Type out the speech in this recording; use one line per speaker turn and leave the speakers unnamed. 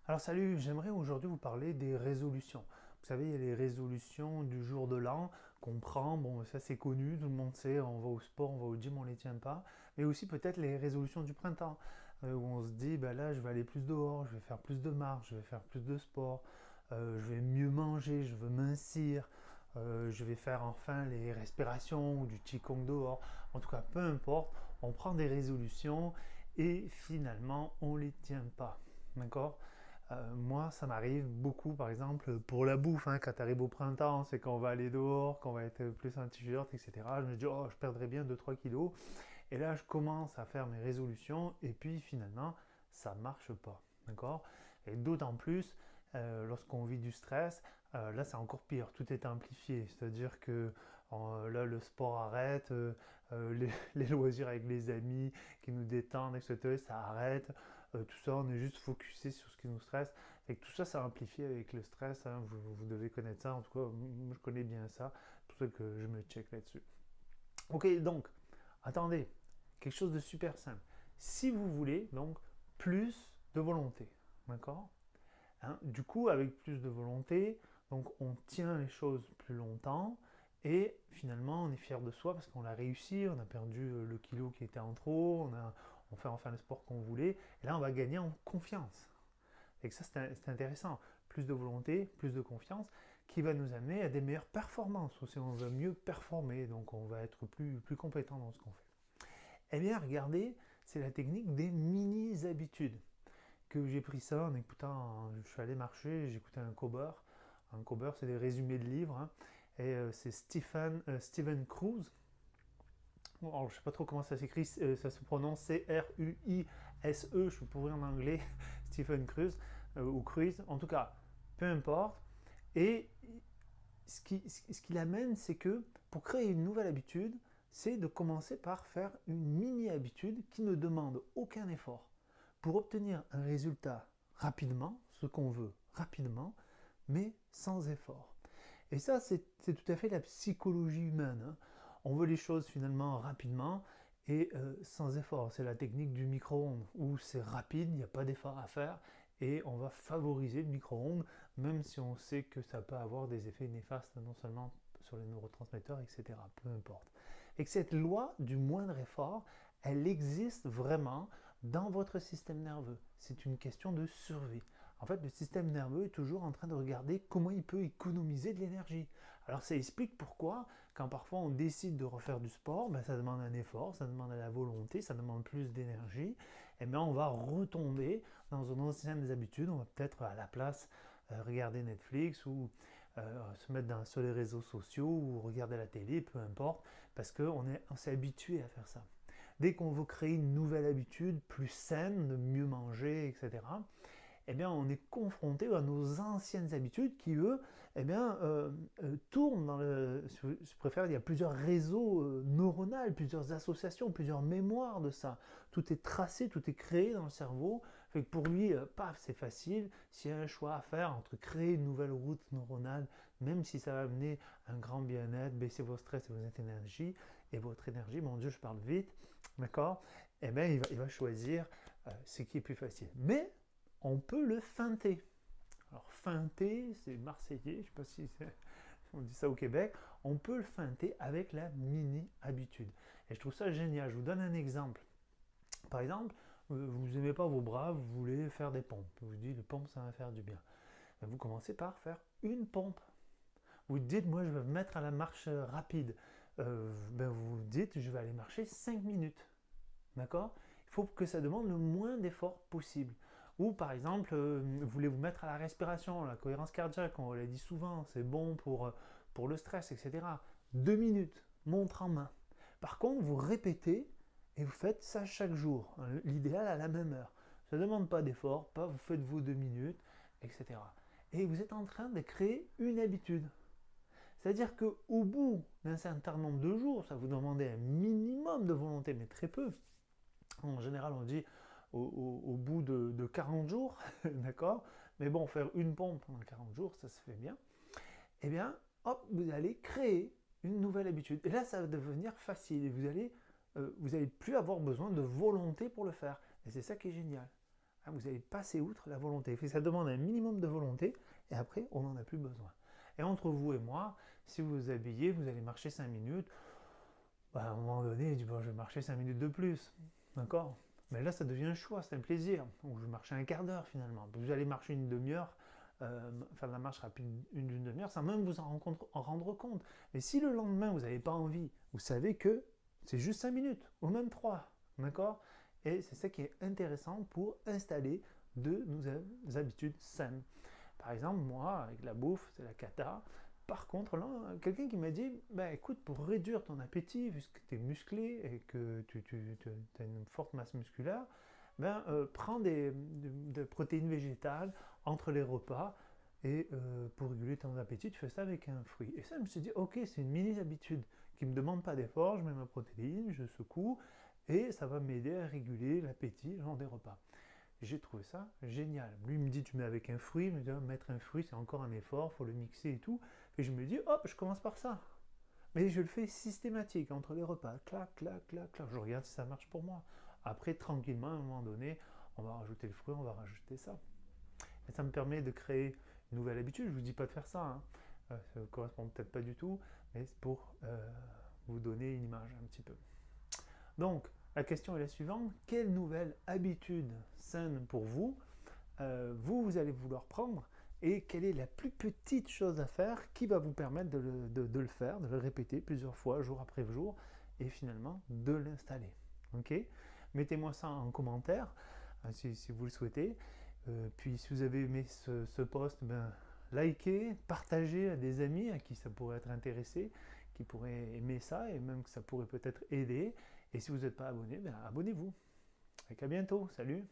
Alors salut, j'aimerais aujourd'hui vous parler des résolutions. Vous savez, il y a les résolutions du jour de l'an qu'on prend, bon ça c'est connu, tout le monde sait, on va au sport, on va au gym, on ne les tient pas, mais aussi peut-être les résolutions du printemps, où on se dit, bah là je vais aller plus dehors, je vais faire plus de marche, je vais faire plus de sport, je vais mieux manger, je veux mincir, je vais faire enfin les respirations ou du qigong dehors, en tout cas peu importe, on prend des résolutions et finalement on ne les tient pas, d'accord? Moi, ça m'arrive beaucoup, par exemple, pour la bouffe, hein, quand tu arrives au printemps, c'est qu'on va aller dehors, qu'on va être plus en t-shirt, etc. Je me dis, oh, je perdrais bien 2-3 kilos. Et là, je commence à faire mes résolutions, et puis finalement, ça ne marche pas. D'accord? Et d'autant plus, lorsqu'on vit du stress, là, c'est encore pire, tout est amplifié. C'est-à-dire que là, le sport arrête, les loisirs avec les amis qui nous détendent, etc., ça arrête. Tout ça, on est juste focusé sur ce qui nous stresse. Et tout ça, ça amplifie avec le stress, hein. Vous devez connaître ça. En tout cas, moi, je connais bien ça. C'est pour ça que je me check là-dessus. Ok, donc, attendez, quelque chose de super simple. Si vous voulez, donc, plus de volonté, d'accord? Hein, du coup, avec plus de volonté, donc on tient les choses plus longtemps et finalement on est fier de soi parce qu'on a réussi, on a perdu le kilo qui était en trop, on fait enfin le sport qu'on voulait et là on va gagner en confiance. Et ça c'est intéressant, plus de volonté, plus de confiance qui va nous amener à des meilleures performances aussi, on va mieux performer, donc on va être plus compétent dans ce qu'on fait. Eh bien regardez, c'est la technique des mini-habitudes que j'ai pris ça en écoutant, je suis allé marcher, j'écoutais un cover. Un cover, c'est des résumés de livres, hein, et c'est Stephen Cruz. Alors, je sais pas trop comment ça s'écrit, ça se prononce Cruise, je suis pourri en anglais, Stephen Cruz, ou Cruz, en tout cas, peu importe. Et ce qu'il amène, c'est que pour créer une nouvelle habitude, c'est de commencer par faire une mini-habitude qui ne demande aucun effort pour obtenir un résultat rapidement, ce qu'on veut rapidement, mais sans effort. Et ça, c'est tout à fait la psychologie humaine, hein. On veut les choses finalement rapidement et sans effort. C'est la technique du micro-ondes où c'est rapide, il n'y a pas d'effort à faire et on va favoriser le micro-ondes, même si on sait que ça peut avoir des effets néfastes non seulement sur les neurotransmetteurs, etc. Peu importe. Et que cette loi du moindre effort, elle existe vraiment dans votre système nerveux. C'est une question de survie. En fait, le système nerveux est toujours en train de regarder comment il peut économiser de l'énergie. Alors ça explique pourquoi, quand parfois on décide de refaire du sport, ben, ça demande un effort, ça demande de la volonté, ça demande plus d'énergie, et bien on va retomber dans une ancienne habitude, on va peut-être à la place regarder Netflix ou se mettre sur les réseaux sociaux ou regarder la télé, peu importe, parce on s'est habitué à faire ça. Dès qu'on veut créer une nouvelle habitude plus saine, de mieux manger, etc., eh bien, on est confronté à nos anciennes habitudes qui, eux, eh bien, tournent dans le... Je préfère, il y a plusieurs réseaux neuronaux, plusieurs associations, plusieurs mémoires de ça. Tout est tracé, tout est créé dans le cerveau. Fait que pour lui, paf, c'est facile. S'il y a un choix à faire entre créer une nouvelle route neuronale, même si ça va amener un grand bien-être, baisser vos stress et votre énergie, mon Dieu, je parle vite, d'accord? Eh bien, il va choisir ce qui est plus facile. Mais on peut le feinter. Alors feinter, c'est marseillais, je ne sais pas si on dit ça au Québec, on peut le feinter avec la mini-habitude. Et je trouve ça génial. Je vous donne un exemple. Par exemple, vous n'aimez pas vos bras, vous voulez faire des pompes. Vous dites, les pompes, ça va faire du bien. Vous commencez par faire une pompe. Vous dites, moi, je vais me mettre à la marche rapide. Vous dites, je vais aller marcher 5 minutes. D'accord? Il faut que ça demande le moins d'efforts possible. Ou par exemple, vous voulez vous mettre à la respiration, la cohérence cardiaque, on l'a dit souvent, c'est bon pour le stress, etc. 2 minutes, montre en main. Par contre, vous répétez et vous faites ça chaque jour, hein, l'idéal à la même heure. Ça ne demande pas d'effort, pas vous faites vos 2 minutes, etc. Et vous êtes en train de créer une habitude. C'est-à-dire qu'au bout d'un certain nombre de jours, ça vous demandait un minimum de volonté, mais très peu. En général, on dit au bout de 40 jours, d'accord? Mais bon, faire une pompe pendant 40 jours, ça se fait bien. Eh bien, hop, vous allez créer une nouvelle habitude. Et là, ça va devenir facile. Et vous allez plus avoir besoin de volonté pour le faire. Et c'est ça qui est génial. hein, vous allez passer outre la volonté. Ça demande un minimum de volonté et après, on n'en a plus besoin. Et entre vous et moi, si vous vous habillez, vous allez marcher 5 minutes, bah, à un moment donné, je dis, bon, je vais marcher 5 minutes de plus. D'accord? Mais là, ça devient un choix, c'est un plaisir. Donc, je vais marcher un quart d'heure finalement. Vous allez marcher une demi-heure, faire de la marche rapide d'une demi-heure sans même vous en rendre compte. Mais si le lendemain, vous n'avez pas envie, vous savez que c'est juste 5 minutes, ou même 3. D'accord? Et c'est ça qui est intéressant pour installer de nouvelles habitudes saines. Par exemple, moi, avec la bouffe, c'est la cata. Par contre, là, quelqu'un qui m'a dit, bah, écoute, pour réduire ton appétit, puisque tu es musclé et que tu as une forte masse musculaire, ben, prends des protéines végétales entre les repas et pour réguler ton appétit, tu fais ça avec un fruit. Et ça, je me suis dit, ok, c'est une mini-habitude qui ne me demande pas d'effort, je mets ma protéine, je secoue, et ça va m'aider à réguler l'appétit lors des repas. J'ai trouvé ça génial. Lui, il me dit, tu mets avec un fruit. Il me dit, ah, mettre un fruit, c'est encore un effort, il faut le mixer et tout. Et je me dis, hop, je commence par ça. Mais je le fais systématique entre les repas. Clac, clac, clac, clac. Je regarde si ça marche pour moi. Après, tranquillement, à un moment donné, on va rajouter le fruit, on va rajouter ça. Et ça me permet de créer une nouvelle habitude. Je ne vous dis pas de faire ça, hein. Ça ne correspond peut-être pas du tout, mais c'est pour vous donner une image un petit peu. Donc, la question est la suivante. Quelle nouvelle habitude saine pour vous, vous allez vouloir prendre et quelle est la plus petite chose à faire qui va vous permettre de le faire, de le répéter plusieurs fois, jour après jour, et finalement de l'installer. Ok? Mettez-moi ça en commentaire si vous le souhaitez. Puis si vous avez aimé ce post, ben, likez, partagez à des amis à qui ça pourrait être intéressé, qui pourraient aimer ça et même que ça pourrait peut-être aider. Et si vous n'êtes pas abonné, ben, abonnez-vous. À bientôt, salut!